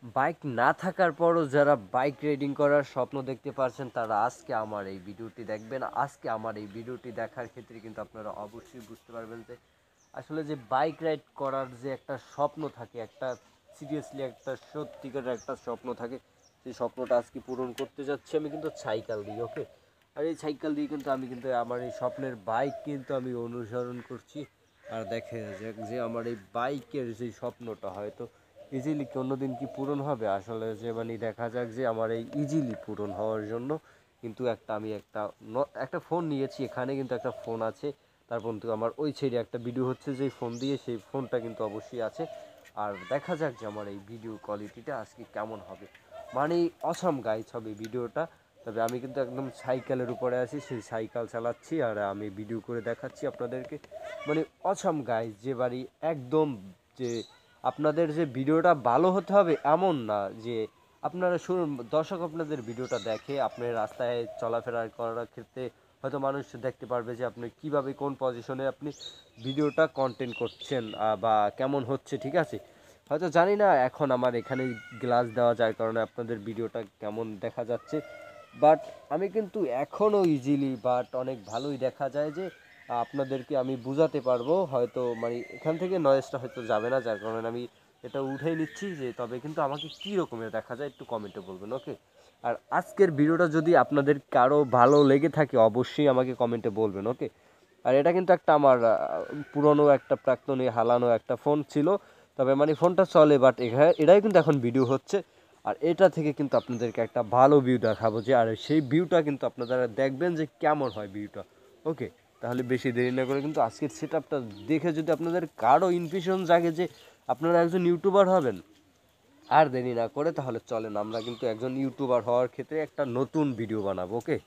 Bike না থাকার পরও যারা বাইক রাইডিং করার স্বপ্ন দেখতে পারছেন তারা আজকে আমার এই ভিডিওটি দেখবেন। আজকে আমার এই ভিডিওটি দেখার ক্ষেত্রে কিন্তু আপনারা অবশ্যই বুঝতে পারবেন যে আসলে যে বাইক রাইড করার যে একটা স্বপ্ন থাকে, একটা সিরিয়াসলি একটা সত্যিকারের একটা স্বপ্ন থাকে, সেই স্বপ্নটা আজকে পূরণ করতে যাচ্ছি আমি কিন্তু সাইকেল দিয়ে। ওকে, আর এই সাইকেল দিয়ে কিন্তু আমি কিন্তু আমার এই স্বপ্নের বাইক কিন্তু আমি অনুসরণ করছি। আর দেখে যাক যে আমার এই বাইকের যে স্বপ্নটা হয়তো ইজিলি কোনো দিন কি পূরণ হবে। আসলে যে মানে দেখা যাক যে আমার এই ইজিলি পূরণ হওয়ার জন্য কিন্তু আমি একটা ফোন নিয়েছি, এখানে কিন্তু একটা ফোন আছে, তারপর কিন্তু আমার ওই সাইডে একটা ভিডিও হচ্ছে যে ফোন দিয়ে, সেই ফোনটা কিন্তু অবশ্যই আছে। আর দেখা যাক যে আমার এই ভিডিও কোয়ালিটিটা আজকে কেমন হবে। মানে অসাম গাইজ হবে ভিডিওটা। তবে আমি কিন্তু একদম সাইকেলের উপরে আছি, সেই সাইকেল চালাচ্ছি আর আমি ভিডিও করে দেখাচ্ছি আপনাদেরকে। মানে অসাম গাইজ যে বাড়ি একদম, যে আপনাদের যে ভিডিওটা ভালো হতে হবে এমন না যে আপনারা শুনুন, দর্শক আপনাদের ভিডিওটা দেখে আপনি রাস্তায় চলাফেরা করার ক্ষেত্রে হয়তো মানুষ দেখতে পারবে যে আপনি কিভাবে কোন পজিশনে আপনি ভিডিওটা কন্টেন্ট করছেন বা কেমন হচ্ছে, ঠিক আছে। হয়তো জানি না এখন আমার এখানে গ্লাস দেওয়া যায় কারণে আপনাদের ভিডিওটা কেমন দেখা যাচ্ছে, বাট আমি কিন্তু এখনও ইজিলি বাট অনেক ভালোই দেখা যায় যে আপনাদেরকে আমি বুঝাতে পারবো। হয়তো মানে এখান থেকে নয়েজটা হয়তো যাবে না, যার কারণে আমি এটা উঠেই নিচ্ছি। যে তবে কিন্তু আমাকে কী রকমের দেখা যায় একটু কমেন্টে বলবেন, ওকে। আর আজকের ভিডিওটা যদি আপনাদের কারো ভালো লেগে থাকে অবশ্যই আমাকে কমেন্টে বলবেন, ওকে। আর এটা কিন্তু একটা আমার পুরনো একটা প্রাক্তনী হালানো একটা ফোন ছিল, তবে মানে ফোনটা চলে, বাট এটাই কিন্তু এখন ভিডিও হচ্ছে। আর এটা থেকে কিন্তু আপনাদেরকে একটা ভালো ভিউ দেখাবো, যে আর সেই ভিউটা কিন্তু আপনারা দেখবেন যে কেমন হয় ভিউটা, ওকে। তাহলে বেশি দেরি না করে কিন্তু আজকের সেট আপটা দেখে যদি আপনাদের কারো ইনফিউশন জাগে যে আপনারা একজন ইউটিউবার হবেন, আর দেরি না করে তাহলে চলেন আমরা কিন্তু একজন ইউটিউবার হওয়ার ক্ষেত্রে একটা নতুন ভিডিও বানাবো, ওকে।